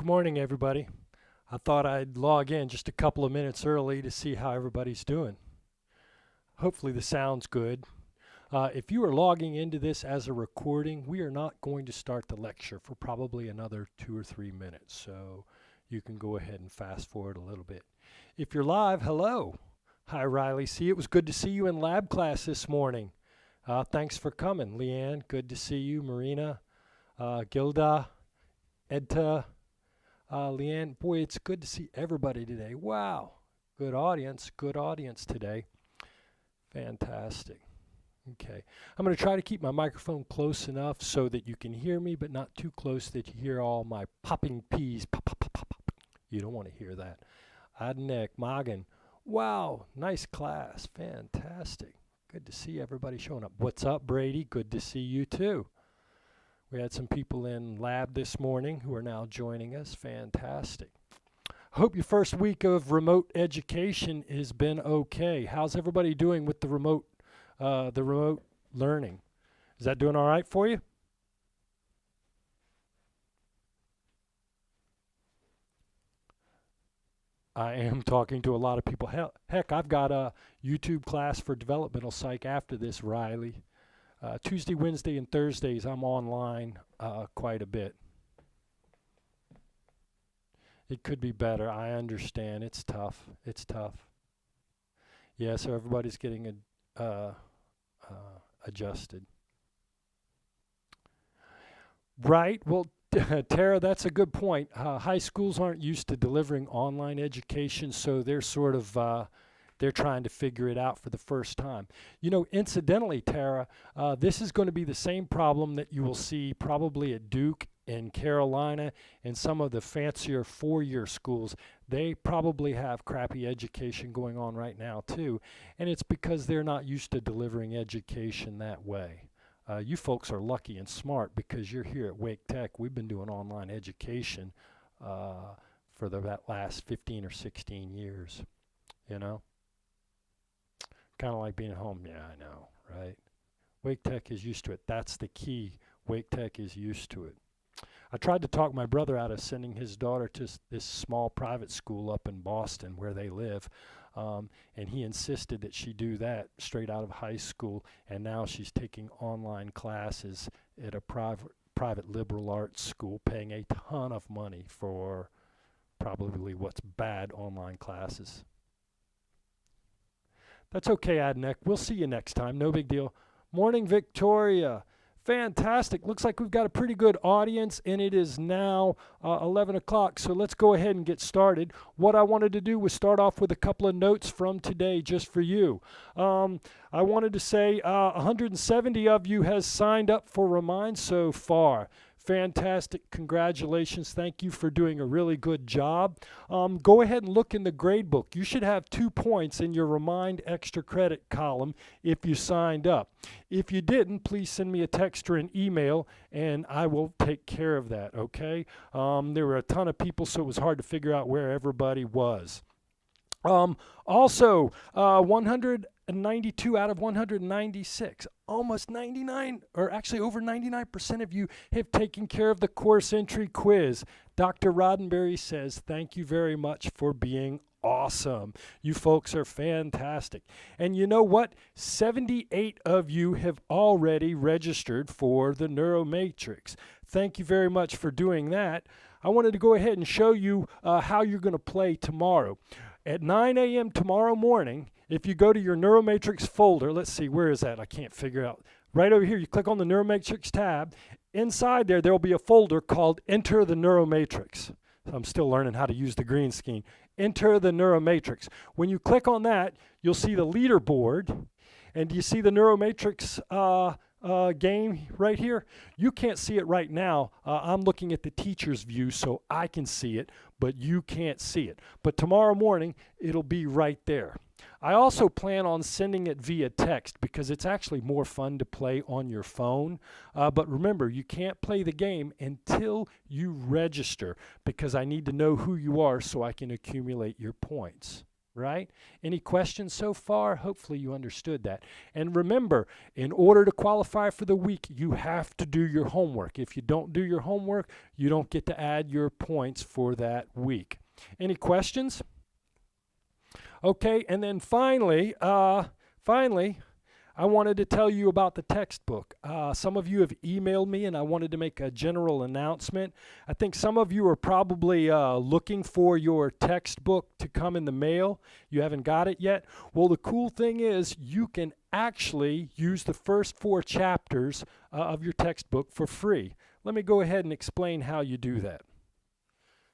Good morning, everybody. I thought I'd log in just a couple of minutes early to see how everybody's doing. Hopefully the sound's good. If you are logging into this as a recording, we are not going to start the lecture for probably another 2 or 3 minutes, so you can go ahead and fast forward a little bit. If you're live, hello. Hi, Riley C. It was good to see you in lab class this morning. Thanks for coming. Leanne, good to see you. Marina, Gilda, Edta, Leanne, boy, it's good to see everybody today. Wow, good audience today. Fantastic. Okay, I'm going to try to keep my microphone close enough so that you can hear me, but not too close that you hear all my popping P's. Pop, pop, pop, pop, pop. You don't want to hear that. Adnek, Magan, wow, nice class, fantastic. Good to see everybody showing up. What's up, Brady? Good to see you too. We had some people in lab this morning who are now joining us. Fantastic. Hope your first week of remote education has been okay. How's everybody doing with the remote learning? Is that doing all right for you? I am talking to a lot of people. Heck, I've got a YouTube class for developmental psych after this, Riley. Tuesday, Wednesday, and Thursdays, I'm online quite a bit. It could be better. I understand. It's tough. It's tough. Yeah, so everybody's getting adjusted. Right. Well, Tara, that's a good point. High schools aren't used to delivering online education, so they're sort of they're trying to figure it out for the first time. You know, incidentally, Tara, this is going to be the same problem that you will see probably at Duke and Carolina and some of the fancier four-year schools. They probably have crappy education going on right now too, and it's because they're not used to delivering education that way. You folks are lucky and smart because you're here at Wake Tech. We've been doing online education for that last 15 or 16 years, you know? Kind of like being at home. Yeah, I know, right? Wake Tech is used to it. That's the key. Wake Tech is used to it. I tried to talk my brother out of sending his daughter to this small private school up in Boston where they live, and he insisted that she do that straight out of high school, and now she's taking online classes at a private liberal arts school, paying a ton of money for probably what's bad online classes. That's okay, Adnek. We'll see you next time. No big deal. Morning, Victoria. Fantastic. Looks like we've got a pretty good audience, and it is now 11 o'clock, so let's go ahead and get started. What I wanted to do was start off with a couple of notes from today just for you. I wanted to say 170 of you has signed up for Remind so far. Fantastic. Congratulations. Thank you for doing a really good job. Go ahead and look in the grade book. You should have 2 points in your Remind Extra Credit column if you signed up. If you didn't, please send me a text or an email, and I will take care of that, okay? There were a ton of people, so it was hard to figure out where everybody was. Also, 192 out of 196, almost 99, or actually over 99% of you have taken care of the course entry quiz. Dr. Roddenberry says, thank you very much for being awesome. You folks are fantastic. And you know what? 78 of you have already registered for the Neuromatrix. Thank you very much for doing that. I wanted to go ahead and show you how you're going to play tomorrow. At 9 a.m. tomorrow morning, if you go to your Neuromatrix folder, let's see, where is that? I can't figure out. Right over here, you click on the Neuromatrix tab. Inside there will be a folder called Enter the Neuromatrix. I'm still learning how to use the green screen. Enter the Neuromatrix. When you click on that, you'll see the leaderboard. And do you see the Neuromatrix game right here? You can't see it right now. I'm looking at the teacher's view so I can see it, but you can't see it. But tomorrow morning, it'll be right there. I also plan on sending it via text because it's actually more fun to play on your phone. But remember, you can't play the game until you register because I need to know who you are so I can accumulate your points. right? Any questions so far? Hopefully you understood that. And remember, in order to qualify for the week, you have to do your homework. If you don't do your homework, you don't get to add your points for that week. Any questions? Okay, and then finally, I wanted to tell you about the textbook. Some of you have emailed me, and I wanted to make a general announcement. I think some of you are probably looking for your textbook to come in the mail. You haven't got it yet. Well, the cool thing is you can actually use the first 4 chapters of your textbook for free. Let me go ahead and explain how you do that.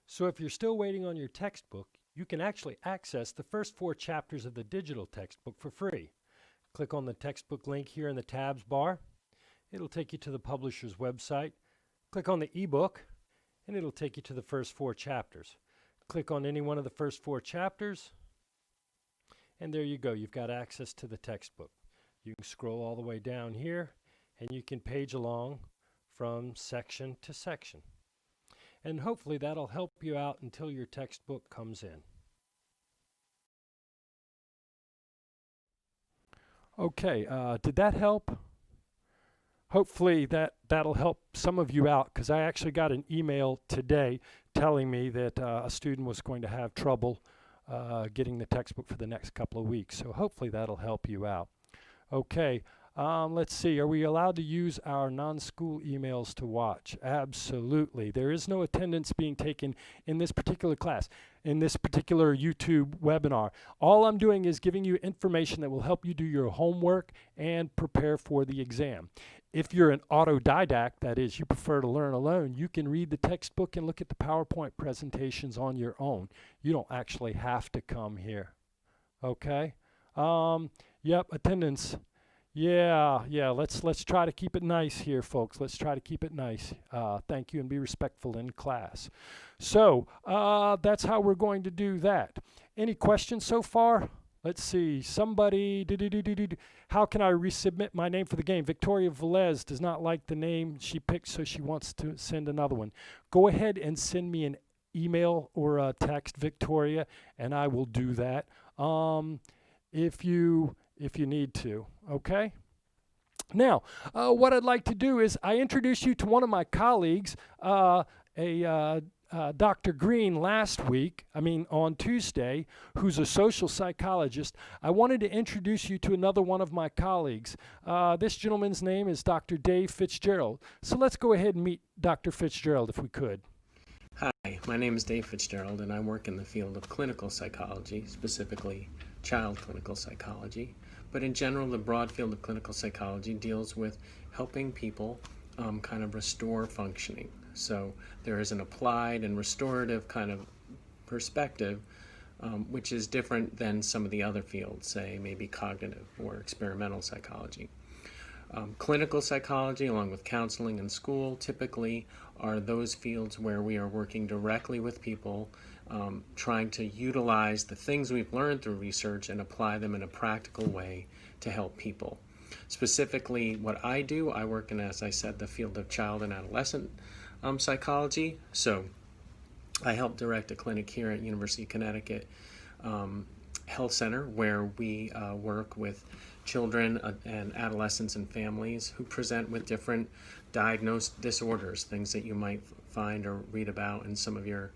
So if you're still waiting on your textbook, you can actually access the first 4 chapters of the digital textbook for free. Click on the textbook link here in the tabs bar. It'll take you to the publisher's website. Click on the ebook, and it'll take you to the first 4 chapters. Click on any one of the first 4 chapters, and there you go. You've got access to the textbook. You can scroll all the way down here, and you can page along from section to section. And hopefully that'll help you out until your textbook comes in. Okay, did that help? Hopefully that'll help some of you out, because I actually got an email today telling me that a student was going to have trouble getting the textbook for the next couple of weeks. So hopefully that'll help you out. Okay, let's see. Are we allowed to use our non-school emails to watch? Absolutely. There is no attendance being taken in this particular class, in this particular YouTube webinar. All I'm doing is giving you information that will help you do your homework and prepare for the exam. If you're an autodidact, that is, you prefer to learn alone, you can read the textbook and look at the PowerPoint presentations on your own. You don't actually have to come here. Okay? Yep, attendance. Yeah, let's try to keep it nice here, folks. Let's try to keep it nice. Thank you, and be respectful in class. So that's how we're going to do that. Any questions so far? Let's see. Somebody, how can I resubmit my name for the game? Victoria Velez does not like the name she picked, so she wants to send another one. Go ahead and send me an email or a text, Victoria, and I will do that. If you need to, okay? Now, what I'd like to do is I introduced you to one of my colleagues, Dr. Green on Tuesday, who's a social psychologist. I wanted to introduce you to another one of my colleagues. This gentleman's name is Dr. Dave Fitzgerald. So let's go ahead and meet Dr. Fitzgerald if we could. Hi, my name is Dave Fitzgerald, and I work in the field of clinical psychology, specifically child clinical psychology. But in general, the broad field of clinical psychology deals with helping people kind of restore functioning. So there is an applied and restorative kind of perspective, which is different than some of the other fields, say maybe cognitive or experimental psychology. Clinical psychology, along with counseling and school, typically are those fields where we are working directly with people, trying to utilize the things we've learned through research and apply them in a practical way to help people. Specifically, what I do, I work in, as I said, the field of child and adolescent psychology. So I help direct a clinic here at University of Connecticut Health Center, where we work with children and adolescents and families who present with different diagnosed disorders, things that you might find or read about in some of your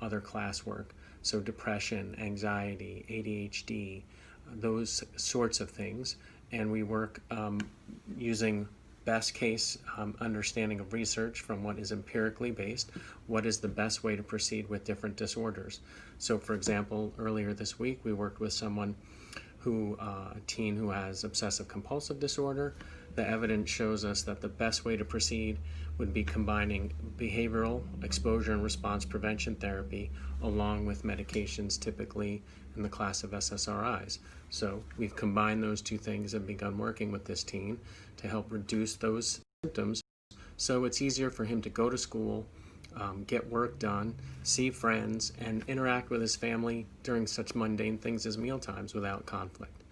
other classwork. So depression, anxiety, ADHD, those sorts of things. And we work using best case understanding of research from what is empirically based, what is the best way to proceed with different disorders. So for example, earlier this week we worked with someone a teen who has obsessive compulsive disorder. The evidence shows us that the best way to proceed would be combining behavioral exposure and response prevention therapy along with medications, typically in the class of SSRIs. So we've combined those two things and begun working with this teen to help reduce those symptoms so it's easier for him to go to school, get work done, see friends, and interact with his family during such mundane things as mealtimes without conflict.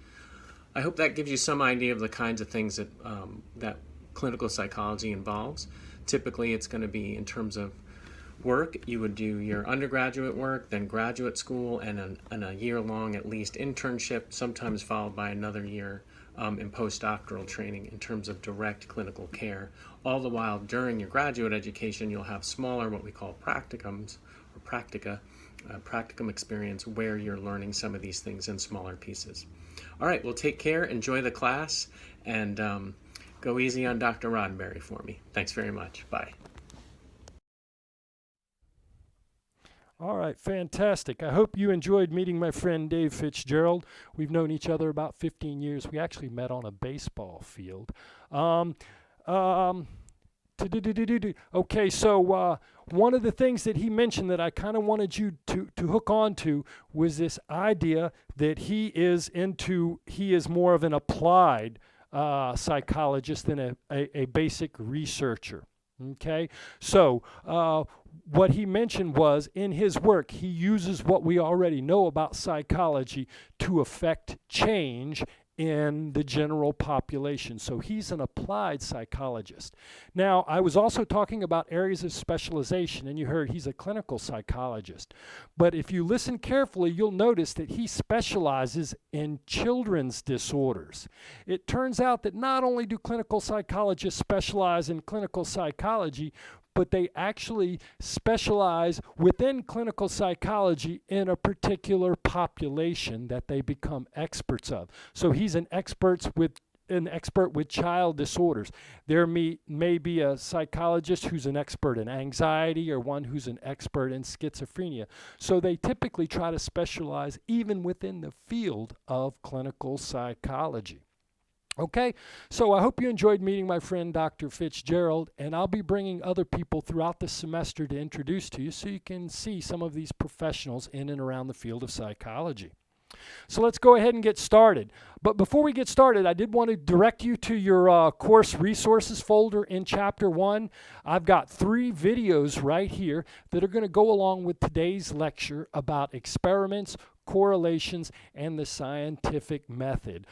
I hope that gives you some idea of the kinds of things that clinical psychology involves. Typically, it's going to be in terms of work, you would do your undergraduate work, then graduate school, and a year-long at least internship, sometimes followed by another year in postdoctoral training in terms of direct clinical care. All the while, during your graduate education, you'll have smaller, what we call practicums or practica, practicum experience where you're learning some of these things in smaller pieces. All right, well, take care, enjoy the class, and go easy on Dr. Roddenberry for me. Thanks very much. Bye. All right, fantastic. I hope you enjoyed meeting my friend Dave Fitzgerald. We've known each other about 15 years. We actually met on a baseball field. Okay, so one of the things that he mentioned that I kind of wanted you to hook on to was this idea that he is more of an applied psychologist than a basic researcher. Okay, so what he mentioned was in his work, he uses what we already know about psychology to affect change in the general population. So he's an applied psychologist. Now, I was also talking about areas of specialization, and you heard he's a clinical psychologist. But if you listen carefully, you'll notice that he specializes in children's disorders. It turns out that not only do clinical psychologists specialize in clinical psychology, but they actually specialize within clinical psychology in a particular population that they become experts of. So he's an expert with child disorders. There may be a psychologist who's an expert in anxiety or one who's an expert in schizophrenia. So they typically try to specialize even within the field of clinical psychology. Okay, so I hope you enjoyed meeting my friend Dr. Fitzgerald, and I'll be bringing other people throughout the semester to introduce to you so you can see some of these professionals in and around the field of psychology. So let's go ahead and get started. But before we get started, I did want to direct you to your course resources folder in Chapter 1. I've got 3 videos right here that are going to go along with today's lecture about experiments, correlations, and the scientific method.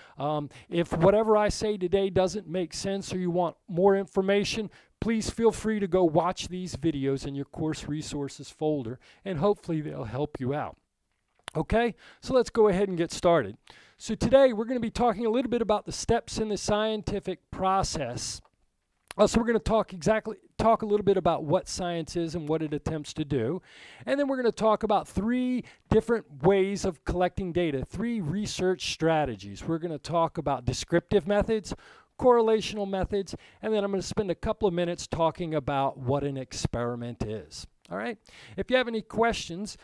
If whatever I say today doesn't make sense or you want more information, please feel free to go watch these videos in your course resources folder, and hopefully they'll help you out. Okay, so let's go ahead and get started. So today we're going to be talking a little bit about the steps in the scientific process. So we're going to talk a little bit about what science is and what it attempts to do. And then we're going to talk about 3 different ways of collecting data, 3 research strategies. We're going to talk about descriptive methods, correlational methods, and then I'm going to spend a couple of minutes talking about what an experiment is. All right. If you have any questions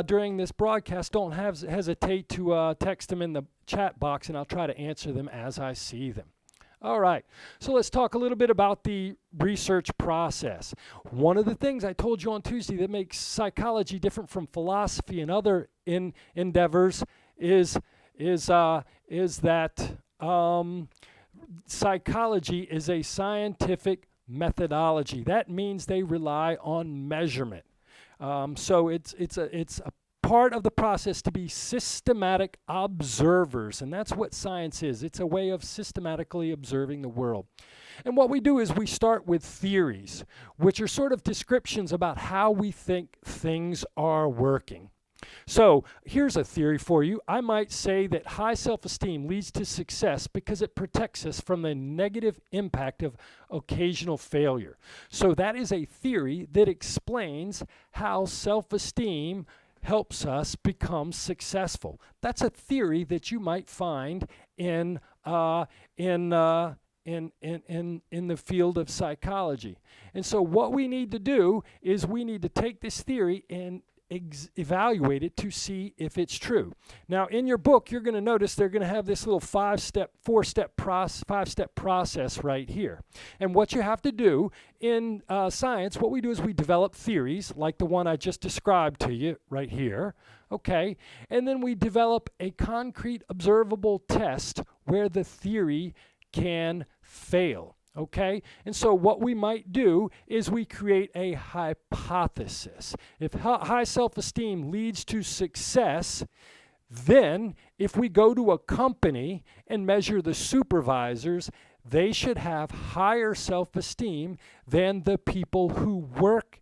during this broadcast, don't hesitate to text them in the chat box, and I'll try to answer them as I see them. All right, so let's talk a little bit about the research process. One of the things I told you on Tuesday that makes psychology different from philosophy and other endeavors is that psychology is a scientific methodology. That means they rely on measurement. So it's a part of the process to be systematic observers, and that's what science is. It's a way of systematically observing the world. And what we do is we start with theories, which are sort of descriptions about how we think things are working. So here's a theory for you. I might say that high self-esteem leads to success because it protects us from the negative impact of occasional failure. So that is a theory that explains how self-esteem helps us become successful. That's a theory that you might find in the field of psychology. And so what we need to do is we need to take this theory and evaluate it to see if it's true. Now, in your book, you're going to notice they're going to have this little 5-step process right here. And what you have to do in science, what we do is we develop theories like the one I just described to you right here. Okay, and then we develop a concrete observable test where the theory can fail. Okay, and so what we might do is we create a hypothesis. If high self-esteem leads to success, then if we go to a company and measure the supervisors, they should have higher self-esteem than the people who work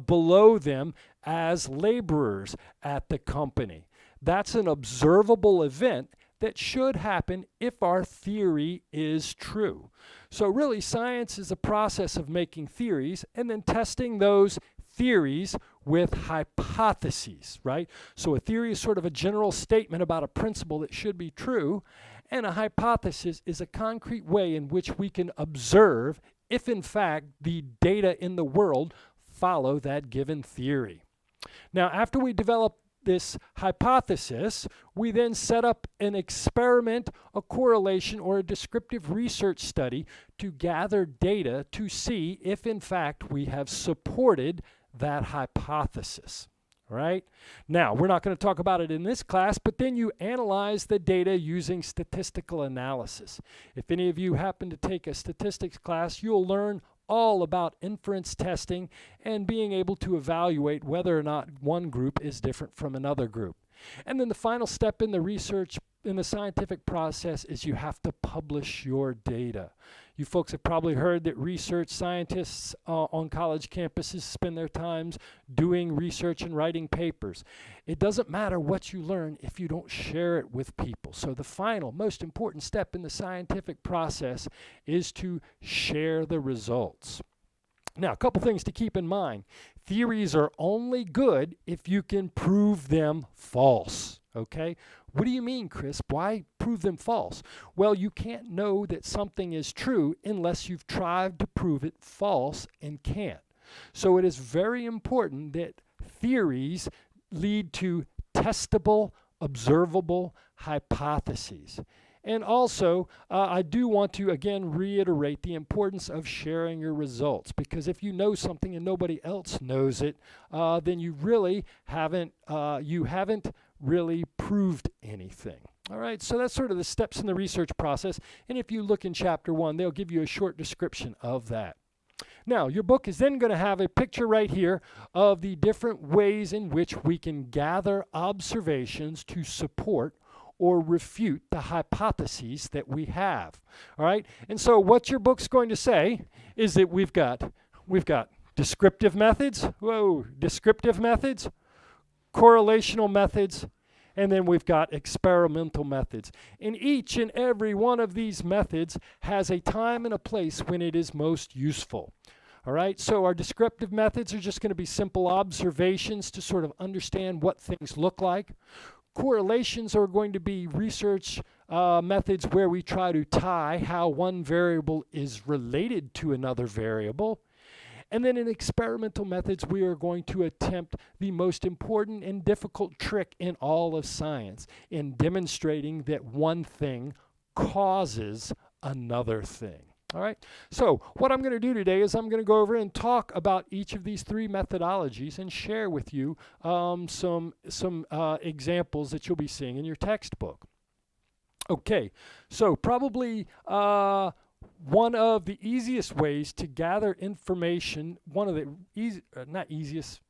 below them as laborers at the company. That's an observable event that should happen if our theory is true. So really, science is a process of making theories and then testing those theories with hypotheses, right? So a theory is sort of a general statement about a principle that should be true, and a hypothesis is a concrete way in which we can observe if in fact the data in the world follow that given theory. Now, after we develop this hypothesis, we then set up an experiment, a correlation, or a descriptive research study to gather data to see if in fact we have supported that hypothesis. Right? Now, we're not going to talk about it in this class, but then you analyze the data using statistical analysis. If any of you happen to take a statistics class, you'll learn all about inference testing and being able to evaluate whether or not one group is different from another group. And then the final step in the research, in the scientific process, is you have to publish your data. You folks have probably heard that research scientists on college campuses spend their times doing research and writing papers. It doesn't matter what you learn if you don't share it with people. So the final, most important step in the scientific process is to share the results. Now, a couple things to keep in mind. Theories are only good if you can prove them false, okay? What do you mean, Chris? Why prove them false? Well, you can't know that something is true unless you've tried to prove it false and can't. So it is very important that theories lead to testable, observable hypotheses. And also, I do want to, again, reiterate the importance of sharing your results, because if you know something and nobody else knows it, then you really haven't really proved anything. All right, so that's sort of the steps in the research process. And if you look in Chapter 1, they'll give you a short description of that. Now, your book is then going to have a picture right here of the different ways in which we can gather observations to support or refute the hypotheses that we have. All right? And so what your book's going to say is that we've got descriptive methods, descriptive methods, correlational methods, and then we've got experimental methods. And each and every one of these methods has a time and a place when it is most useful. All right, so our descriptive methods are just going to be simple observations to sort of understand what things look like. Correlations are going to be research methods where we try to tie how one variable is related to another variable. And then in experimental methods, we are going to attempt the most important and difficult trick in all of science in demonstrating that one thing causes another thing. All right, so what I'm going to do today is I'm going to go over and talk about each of these three methodologies and share with you some examples that you'll be seeing in your textbook. Okay, so probably one of the easiest ways to gather information, one of the easiest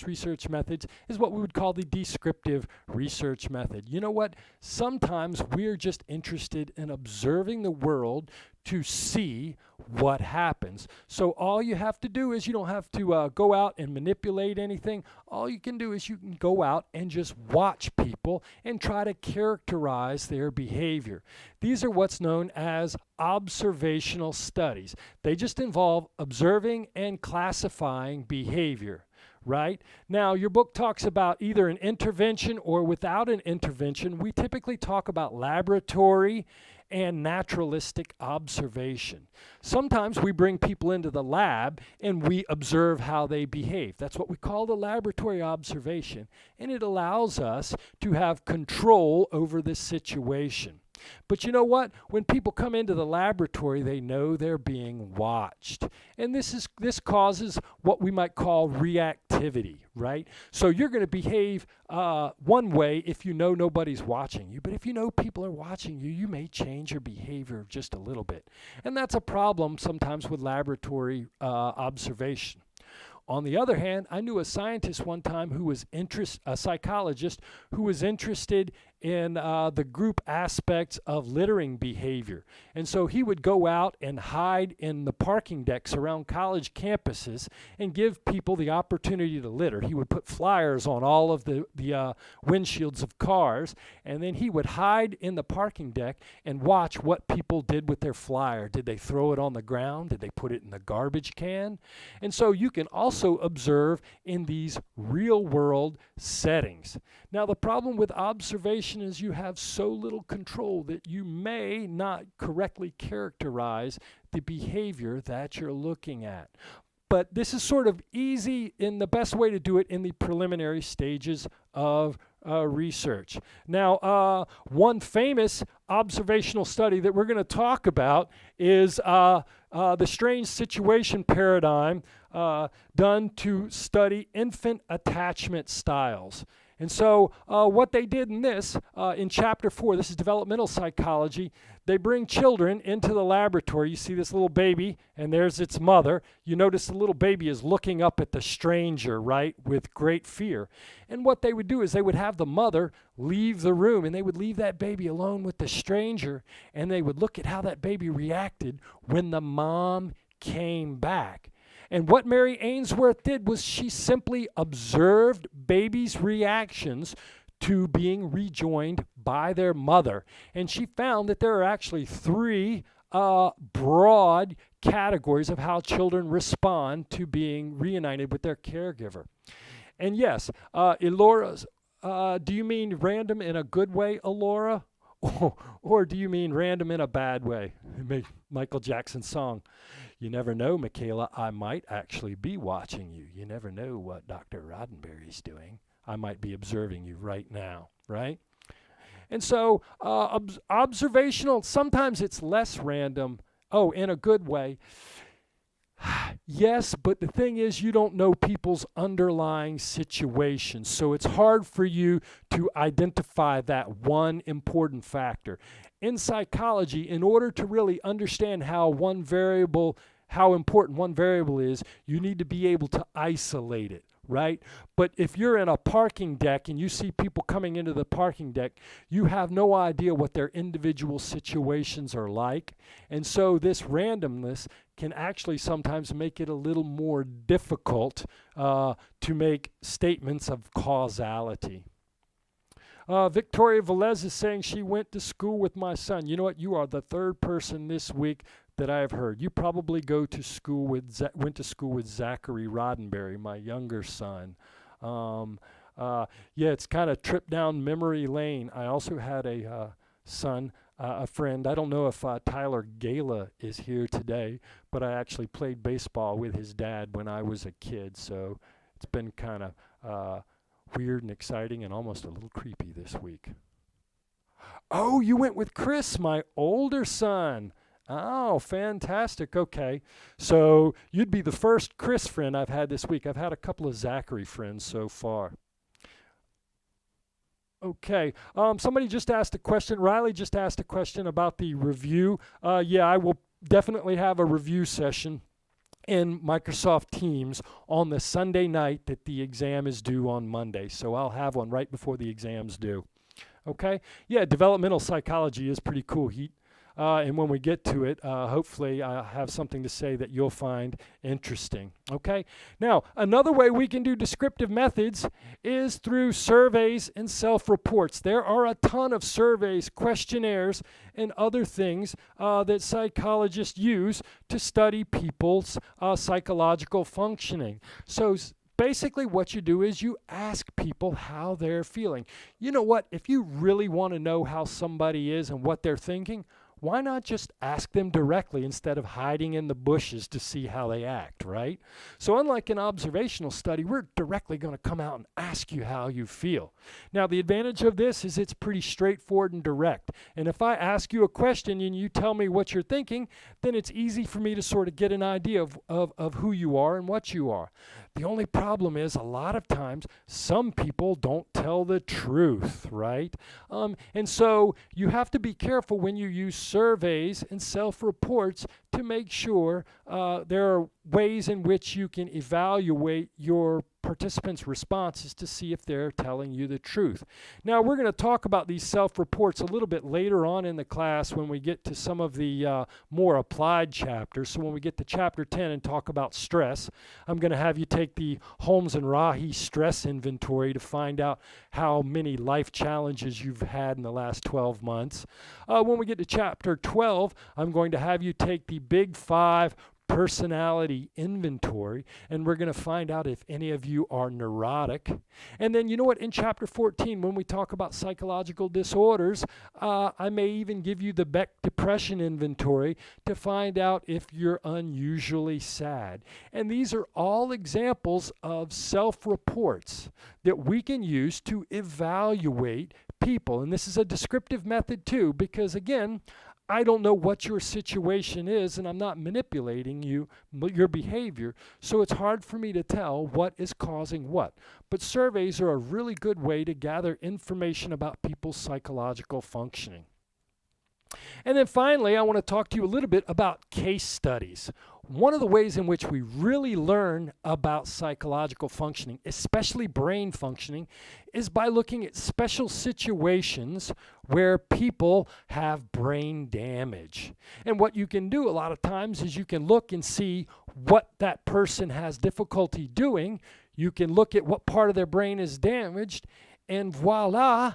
research methods is what we would call the descriptive research method. You know what? Sometimes we're just interested in observing the world to see what happens. So all you have to do is you don't have to go out and manipulate anything. All you can do is you can go out and just watch people and try to characterize their behavior. These are what's known as observational studies. They just involve observing and classifying behavior. Right? Now, your book talks about either an intervention or without an intervention. We typically talk about laboratory and naturalistic observation. Sometimes we bring people into the lab and we observe how they behave. That's what we call the laboratory observation, and it allows us to have control over the situation. But you know what? When people come into the laboratory, they know they're being watched. And this causes what we might call reactivity, right? So you're going to behave one way if you know nobody's watching you. But if you know people are watching you, you may change your behavior just a little bit. And that's a problem sometimes with laboratory observation. On the other hand, I knew a scientist one time who was a psychologist who was interested in the group aspects of littering behavior. And so he would go out and hide in the parking decks around college campuses and give people the opportunity to litter. He would put flyers on all of the windshields of cars, and then he would hide in the parking deck and watch what people did with their flyer. Did they throw it on the ground? Did they put it in the garbage can? And so you can also observe in these real-world settings. Now, the problem with observation is you have so little control that you may not correctly characterize the behavior that you're looking at. But this is sort of easy, in the best way to do it in the preliminary stages of research. Now, one famous observational study that we're going to talk about is the strange situation paradigm done to study infant attachment styles. And so what they did in this, in chapter 4, this is developmental psychology, they bring children into the laboratory. You see this little baby, and there's its mother. You notice the little baby is looking up at the stranger, right, with great fear. And what they would do is they would have the mother leave the room, and they would leave that baby alone with the stranger, and they would look at how that baby reacted when the mom came back. And what Mary Ainsworth did was she simply observed babies' reactions to being rejoined by their mother. And she found that there are actually 3 broad categories of how children respond to being reunited with their caregiver. And yes, Elora, do you mean random in a good way, Elora? Or do you mean random in a bad way? Michael Jackson's song. You never know, Michaela, I might actually be watching you. You never know what Dr. Roddenberry's doing. I might be observing you right now, right? And so observational, sometimes it's less random. Oh, in a good way. Yes, but the thing is you don't know people's underlying situations, so it's hard for you to identify that one important factor. In psychology, in order to really understand how important one variable is, you need to be able to isolate it, right? But if you're in a parking deck and you see people coming into the parking deck, you have no idea what their individual situations are like. And so this randomness can actually sometimes make it a little more difficult to make statements of causality. Victoria Velez is saying she went to school with my son. You know what? You are the 3rd person this week that I have heard. You probably went to school with Zachary Roddenberry, my younger son. Yeah, it's kind of trip down memory lane. I also had a son, a friend. I don't know if Tyler Gala is here today, but I actually played baseball with his dad when I was a kid. So it's been kind of weird and exciting and almost a little creepy this week. Oh, you went with Chris, my older son. Oh, fantastic. Okay. So you'd be the first Chris friend I've had this week. I've had a couple of Zachary friends so far. Okay. Somebody just asked a question. Riley just asked a question about the review. Yeah, I will definitely have a review session in Microsoft Teams on the Sunday night that the exam is due on Monday. So I'll have one right before the exam's due. Okay? Yeah, developmental psychology is pretty cool. And when we get to it, hopefully I'll have something to say that you'll find interesting. Okay? Now, another way we can do descriptive methods is through surveys and self-reports. There are a ton of surveys, questionnaires, and other things that psychologists use to study people's psychological functioning. So basically what you do is you ask people how they're feeling. You know what? If you really want to know how somebody is and what they're thinking, why not just ask them directly instead of hiding in the bushes to see how they act, right? So unlike an observational study, we're directly going to come out and ask you how you feel. Now, the advantage of this is it's pretty straightforward and direct. And if I ask you a question and you tell me what you're thinking, then it's easy for me to sort of get an idea of who you are and what you are. The only problem is a lot of times some people don't tell the truth, right? And so you have to be careful when you use surveys and self-reports to make sure there are ways in which you can evaluate your participants' responses to see if they're telling you the truth. Now, we're going to talk about these self-reports a little bit later on in the class when we get to some of the more applied chapters. So when we get to chapter 10 and talk about stress, I'm going to have you take the Holmes and Rahe stress inventory to find out how many life challenges you've had in the last 12 months. When we get to chapter 12, I'm going to have you take the Big Five personality inventory, and we're going to find out if any of you are neurotic. And then, you know what, in chapter 14, when we talk about psychological disorders, I may even give you the Beck depression inventory to find out if you're unusually sad. And these are all examples of self-reports that we can use to evaluate people. And this is a descriptive method too, because again, I don't know what your situation is, and I'm not manipulating your behavior, so it's hard for me to tell what is causing what. But surveys are a really good way to gather information about people's psychological functioning. And then finally, I want to talk to you a little bit about case studies. One of the ways in which we really learn about psychological functioning, especially brain functioning, is by looking at special situations where people have brain damage. And what you can do a lot of times is you can look and see what that person has difficulty doing. You can look at what part of their brain is damaged, and voila,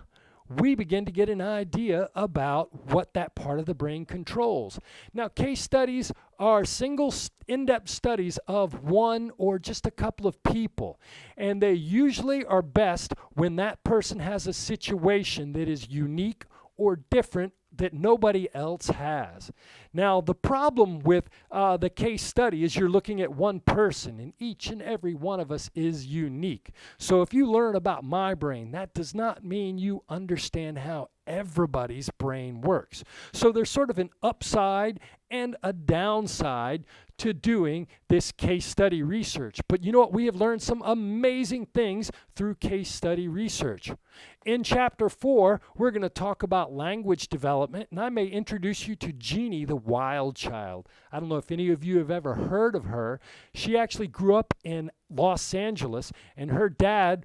we begin to get an idea about what that part of the brain controls. Now, case studies are single in-depth studies of one or just a couple of people, and they usually are best when that person has a situation that is unique or different that nobody else has. Now, the problem with the case study is you're looking at one person, and each and every one of us is unique. So if you learn about my brain, that does not mean you understand how everybody's brain works. So there's sort of an upside and a downside to doing this case study research. But you know what? We have learned some amazing things through case study research. In chapter 4, we're going to talk about language development, and I may introduce you to Jeannie, the wild child. I don't know if any of you have ever heard of her. She actually grew up in Los Angeles, and her dad,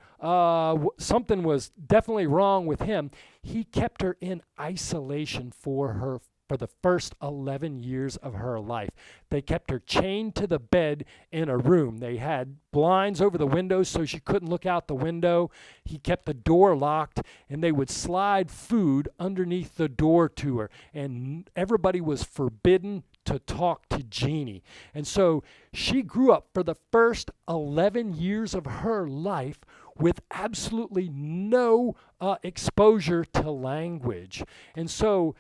something was definitely wrong with him. He kept her in isolation for the first 11 years of her life. They kept her chained to the bed in a room. They had blinds over the windows so she couldn't look out the window. He kept the door locked, and they would slide food underneath the door to her. And everybody was forbidden to talk to Jeannie. And so she grew up for the first 11 years of her life with absolutely no exposure to language. And so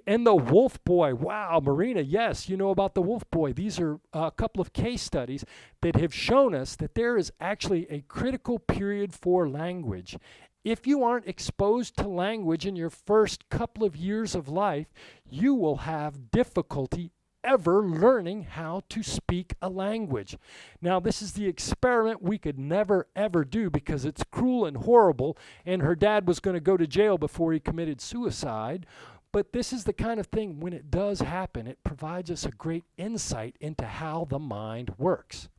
and the wolf boy, wow, Marina, yes, you know about the wolf boy. These are a couple of case studies that have shown us that there is actually a critical period for language. If you aren't exposed to language in your first couple of years of life, you will have difficulty ever learning how to speak a language. Now, this is the experiment we could never, ever do because it's cruel and horrible, and her dad was going to go to jail before he committed suicide. But this is the kind of thing, when it does happen, it provides us a great insight into how the mind works.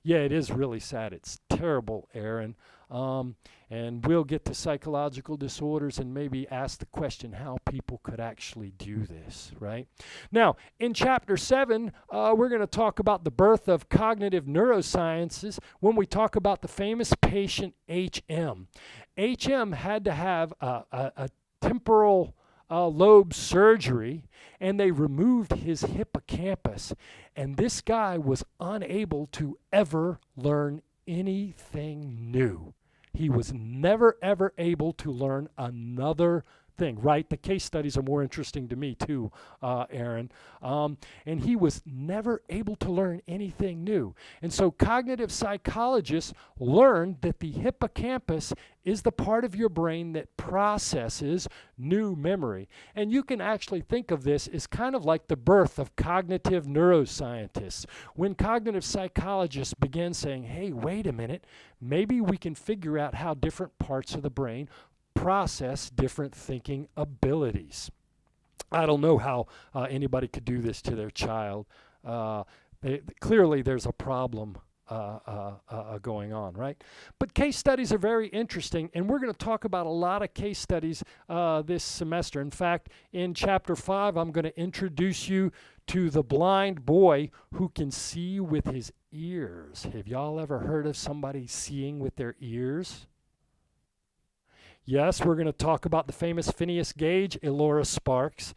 Yeah, it is really sad. It's terrible, Aaron. And we'll get to psychological disorders and maybe ask the question how people could actually do this, right? Now, in chapter 7, we're going to talk about the birth of cognitive neurosciences when we talk about the famous patient H.M. H.M. had to have a temporal lobe surgery, and they removed his hippocampus, and this guy was unable to ever learn anything new. He was never ever able to learn another thing, right? The case studies are more interesting to me too, Aaron. And he was never able to learn anything new. And so cognitive psychologists learned that the hippocampus is the part of your brain that processes new memory. And you can actually think of this as kind of like the birth of cognitive neuroscientists. When cognitive psychologists began saying, hey, wait a minute, maybe we can figure out how different parts of the brain process different thinking abilities. I don't know how anybody could do this to their child. Clearly, there's a problem going on, right? But case studies are very interesting, and we're going to talk about a lot of case studies this semester. In fact, in Chapter 5, I'm going to introduce you to the blind boy who can see with his ears. Have y'all ever heard of somebody seeing with their ears? Yes, we're going to talk about the famous Phineas Gage, Elora Sparks.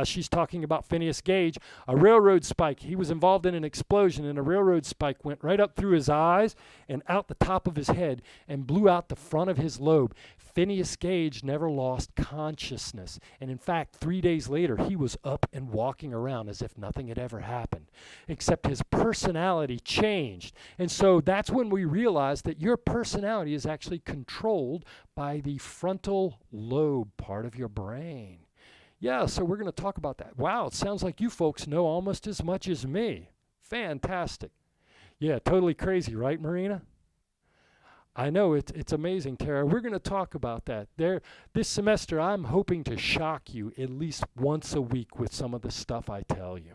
She's talking about Phineas Gage, a railroad spike. He was involved in an explosion, and a railroad spike went right up through his eyes and out the top of his head and blew out the front of his lobe. Phineas Gage never lost consciousness, and in fact, 3 days later, he was up and walking around as if nothing had ever happened, except his personality changed. And so that's when we realized that your personality is actually controlled by the frontal lobe part of your brain. Yeah, so we're going to talk about that. Wow, it sounds like you folks know almost as much as me. Fantastic. Yeah, totally crazy, right, Marina? I know, it's amazing, Tara. We're going to talk about that. This semester, I'm hoping to shock you at least once a week with some of the stuff I tell you.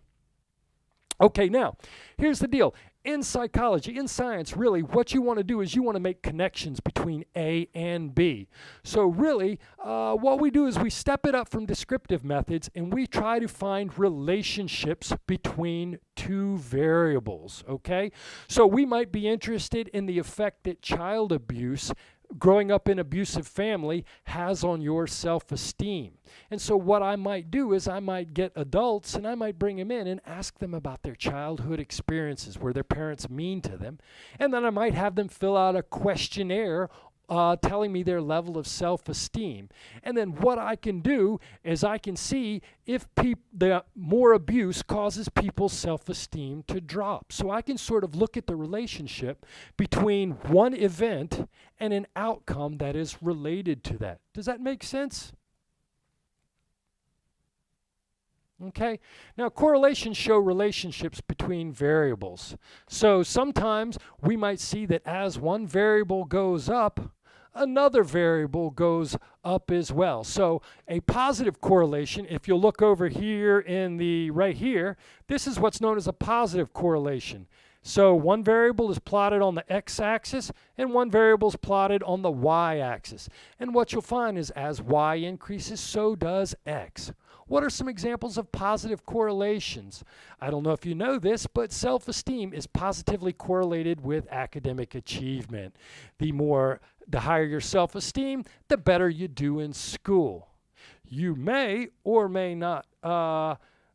Okay, now, here's the deal. In psychology, in science, really, what you want to do is you want to make connections between A and B. So really, what we do is we step it up from descriptive methods and we try to find relationships between two variables, okay? So we might be interested in the effect that child abuse, growing up in an abusive family, has on your self-esteem. And so what I might do is I might get adults and I might bring them in and ask them about their childhood experiences where their parents mean to them. And then I might have them fill out a questionnaire telling me their level of self-esteem. And then what I can do is I can see if the more abuse causes people's self-esteem to drop. So I can sort of look at the relationship between one event and an outcome that is related to that. Does that make sense? Okay, now correlations show relationships between variables. So sometimes we might see that as one variable goes up, another variable goes up as well. So a positive correlation, if you look over here right here, this is what's known as a positive correlation. So one variable is plotted on the x-axis and one variable is plotted on the y-axis. And what you'll find is as y increases, so does x. What are some examples of positive correlations? I don't know if you know this, but self-esteem is positively correlated with academic achievement. The higher your self-esteem, the better you do in school. You may or may not.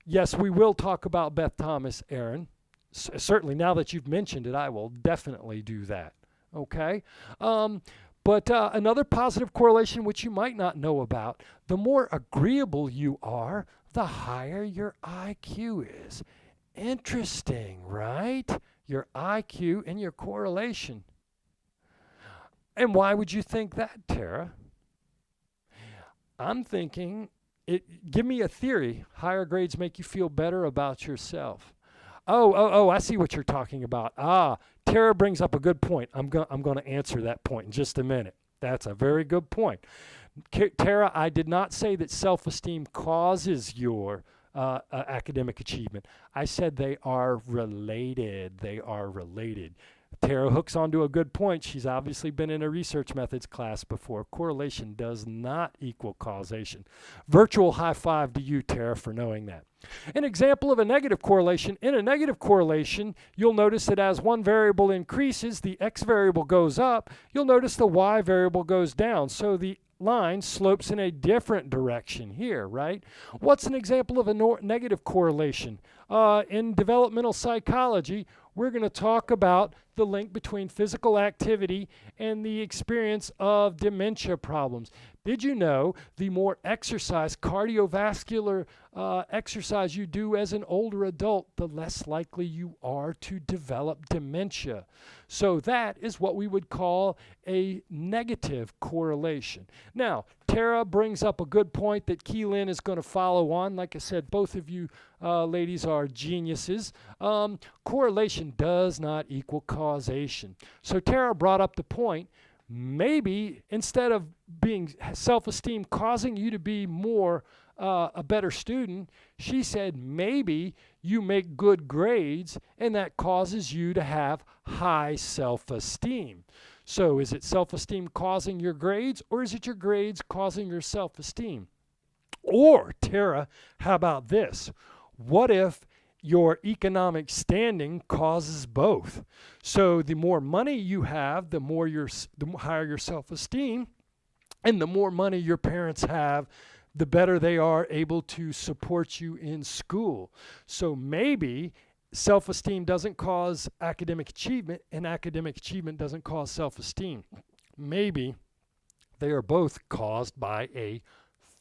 Yes, we will talk about Beth Thomas, Aaron. Certainly, now that you've mentioned it, I will definitely do that. Okay? But another positive correlation which you might not know about, the more agreeable you are, the higher your IQ is. Interesting, right? Your IQ and your correlation. And why would you think that, Tara? I'm thinking, give me a theory. Higher grades make you feel better about yourself. Oh, I see what you're talking about. Tara brings up a good point. I'm going to answer that point in just a minute. That's a very good point. Tara, I did not say that self-esteem causes your academic achievement. I said they are related. They are related. Tara hooks onto a good point. She's obviously been in a research methods class before. Correlation does not equal causation. Virtual high five to you, Tara, for knowing that. An example of a negative correlation. In a negative correlation, you'll notice that as one variable increases, the x variable goes up. You'll notice the y variable goes down. So the line slopes in a different direction here, right? What's an example of a negative correlation? In developmental psychology, we're going to talk about the link between physical activity and the experience of dementia problems. Did you know the more exercise, cardiovascular exercise you do as an older adult, the less likely you are to develop dementia? So that is what we would call a negative correlation. Now, Tara brings up a good point that Keelan is going to follow on. Like I said, both of you ladies are geniuses. Correlation does not equal causation. So Tara brought up the point, maybe instead of being self-esteem causing you to be more a better student. She said maybe you make good grades and that causes you to have high self-esteem. So is it self-esteem causing your grades, or is it your grades causing your self-esteem? Or, Tara, how about this? What if your economic standing causes both? So the more money you have, the higher your self-esteem, and the more money your parents have, the better they are able to support you in school. So maybe self-esteem doesn't cause academic achievement, and academic achievement doesn't cause self-esteem. Maybe they are both caused by a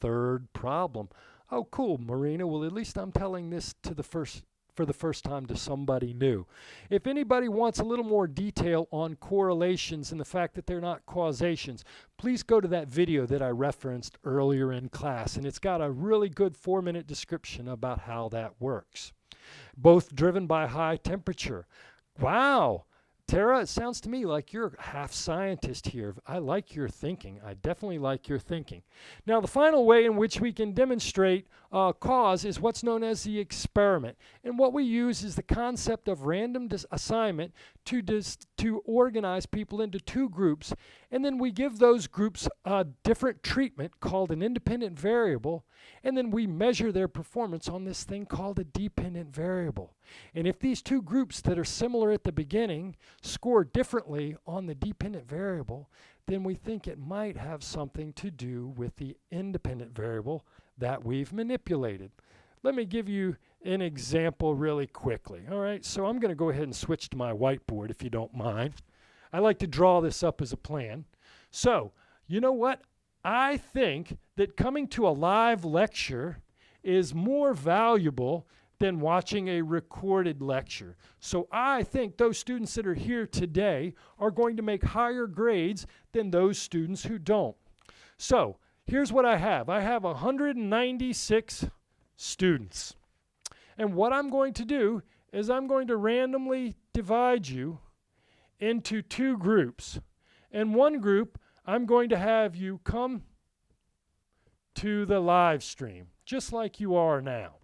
third problem. Oh, cool, Marina. Well, at least I'm telling this for the first time to somebody new. If anybody wants a little more detail on correlations and the fact that they're not causations, please go to that video that I referenced earlier in class, and it's got a really good 4-minute description about how that works. Both driven by high temperature. Wow. Tara, it sounds to me like you're a half scientist here. I like your thinking. I definitely like your thinking. Now, the final way in which we can demonstrate cause is what's known as the experiment. And what we use is the concept of random assignment to organize people into two groups. And then we give those groups a different treatment called an independent variable. And then we measure their performance on this thing called a dependent variable. And if these two groups that are similar at the beginning score differently on the dependent variable, then we think it might have something to do with the independent variable that we've manipulated. Let me give you an example really quickly. All right, so I'm going to go ahead and switch to my whiteboard if you don't mind. I like to draw this up as a plan. So, you know what? I think that coming to a live lecture is more valuable than watching a recorded lecture. So I think those students that are here today are going to make higher grades than those students who don't. So here's what I have. I have 196 students. And what I'm going to do is I'm going to randomly divide you into two groups. And one group, I'm going to have you come to the live stream, just like you are now.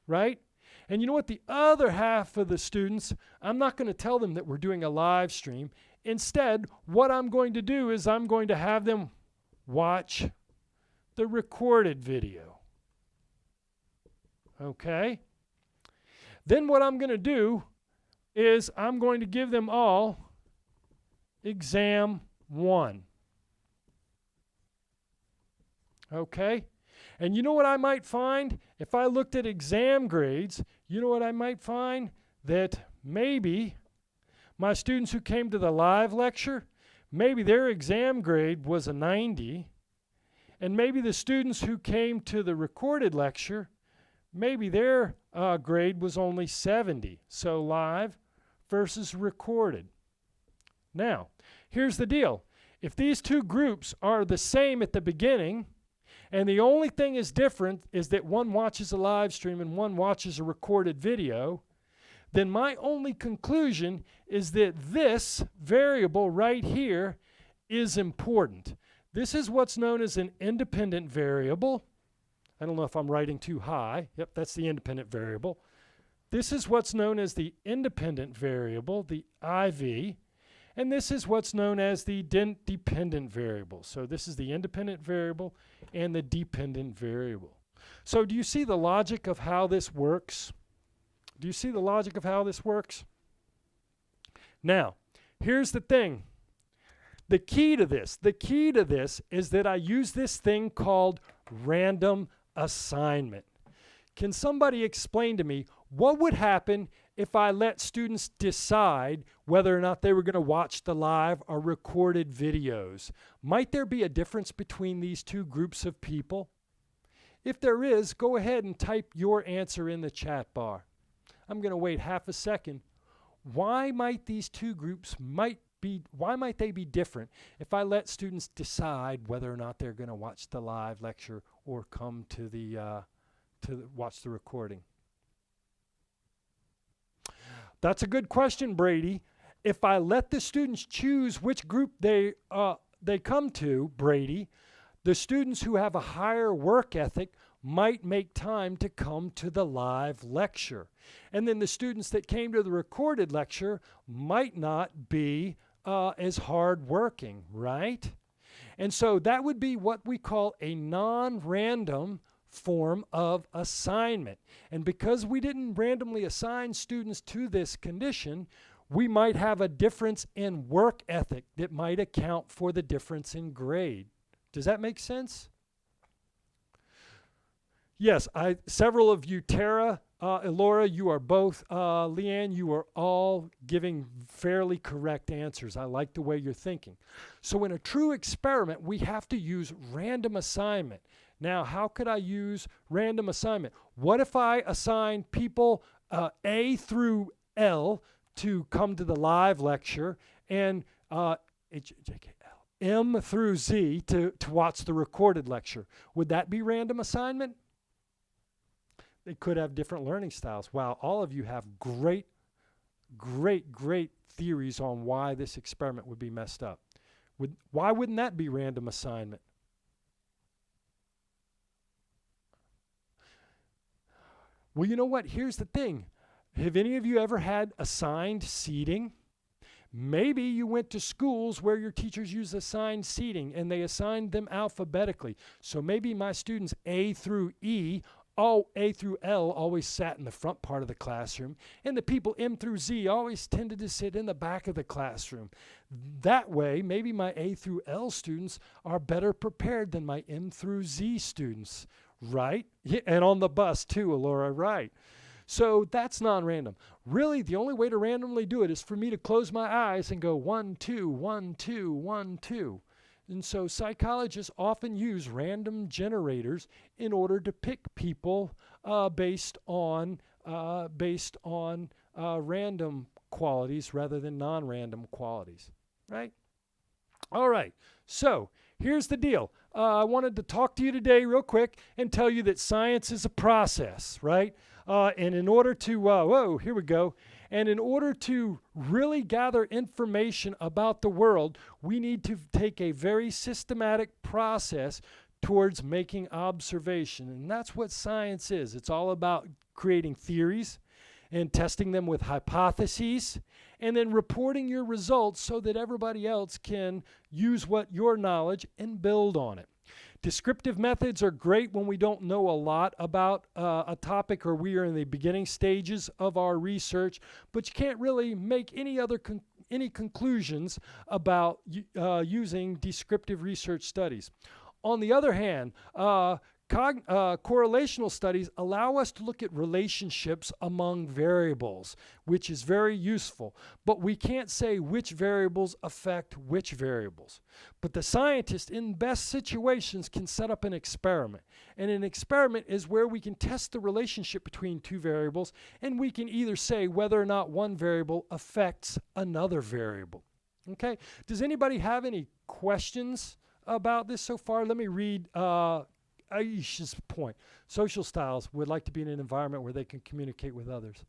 Right? And you know what? The other half of the students, I'm not going to tell them that we're doing a live stream. Instead, what I'm going to do is I'm going to have them watch the recorded video. Okay? Then what I'm going to do is I'm going to give them all exam 1. Okay? And you know what I might find? If I looked at exam grades, you know what I might find? That maybe my students who came to the live lecture, maybe their exam grade was a 90, and maybe the students who came to the recorded lecture, maybe their grade was only 70. So live versus recorded. Now, here's the deal. If these two groups are the same at the beginning, and the only thing is different is that one watches a live stream and one watches a recorded video, then my only conclusion is that this variable right here is important. This is what's known as an independent variable. I don't know if I'm writing too high. Yep, that's the independent variable. This is what's known as the independent variable, the IV. And this is what's known as the dependent variable. So this is the independent variable and the dependent variable. So do you see the logic of how this works? Do you see the logic of how this works? Now, here's the thing. The key to this is that I use this thing called random assignment. Can somebody explain to me what would happen if I let students decide whether or not they were going to watch the live or recorded videos? Might there be a difference between these two groups of people? If there is, go ahead and type your answer in the chat bar. I'm going to wait half a second. Why might these two groups why might they be different if I let students decide whether or not they're going to watch the live lecture or come to watch the recording? That's a good question, Brady. If I let the students choose which group they come to, Brady, The students who have a higher work ethic might make time to come to the live lecture. And then the students that came to the recorded lecture might not be as hardworking, right? And so that would be what we call a non-random form of assignment. And because we didn't randomly assign students to this condition, we might have a difference in work ethic that might account for the difference in grade. Does that make sense? Yes, several of you, Tara, Elora, you are both, Leanne, you are all giving fairly correct answers. I like the way you're thinking. So in a true experiment, we have to use random assignment. Now, how could I use random assignment? What if I assign people A through L to come to the live lecture and M through Z to watch the recorded lecture? Would that be random assignment? They could have different learning styles. Wow, all of you have great theories on why this experiment would be messed up. Why wouldn't that be random assignment? Well, you know what? Here's the thing. Have any of you ever had assigned seating? Maybe you went to schools where your teachers use assigned seating and they assigned them alphabetically. So maybe my students A through E, A through L always sat in the front part of the classroom, and the people M through Z always tended to sit in the back of the classroom. That way, maybe my A through L students are better prepared than my M through Z students, right? Yeah, and on the bus too, Elora, right? So that's non-random. Really, the only way to randomly do it is for me to close my eyes and go 1, 2, 1, 2, 1, 2. And so psychologists often use random generators in order to pick people based on random qualities rather than non-random qualities, right? All right, so here's the deal. I wanted to talk to you today real quick and tell you that science is a process, right? And in order to, here we go. And in order to really gather information about the world, we need to take a very systematic process towards making observation. And that's what science is. It's all about creating theories and testing them with hypotheses, and then reporting your results so that everybody else can use your knowledge and build on it. Descriptive methods are great when we don't know a lot about a topic or we are in the beginning stages of our research, but you can't really make any conclusions about using descriptive research studies. On the other hand, correlational studies allow us to look at relationships among variables, which is very useful, but we can't say which variables affect which variables. But the scientist in best situations can set up an experiment, and an experiment is where we can test the relationship between two variables, and we can either say whether or not one variable affects another variable. Okay, does anybody have any questions about this so far? Let me read Aisha's point. Social styles would like to be in an environment where they can communicate with others.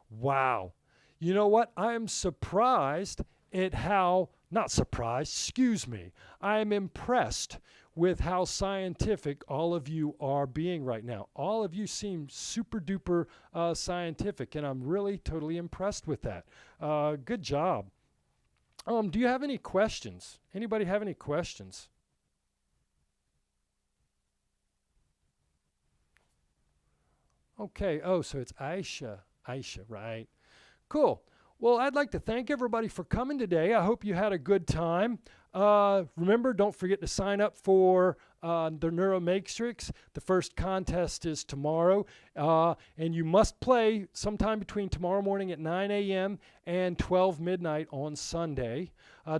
Wow. You know what? I am surprised at how, not surprised, excuse me. I am impressed with how scientific all of you are being right now. All of you seem super duper scientific, and I'm really totally impressed with that. Good job. Do you have any questions? Anybody have any questions? Okay, so it's Aisha, right? Cool. Well, I'd like to thank everybody for coming today. I hope you had a good time. Remember, don't forget to sign up for the NeuroMatrix. The first contest is tomorrow, and you must play sometime between tomorrow morning at 9 a.m. and 12 midnight on Sunday.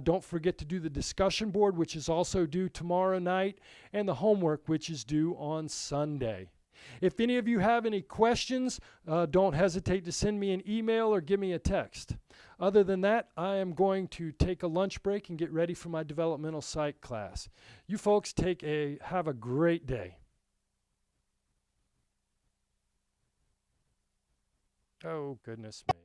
Don't forget to do the discussion board, which is also due tomorrow night, and the homework, which is due on Sunday. If any of you have any questions, don't hesitate to send me an email or give me a text. Other than that, I am going to take a lunch break and get ready for my developmental psych class. You folks have a great day. Oh, goodness me.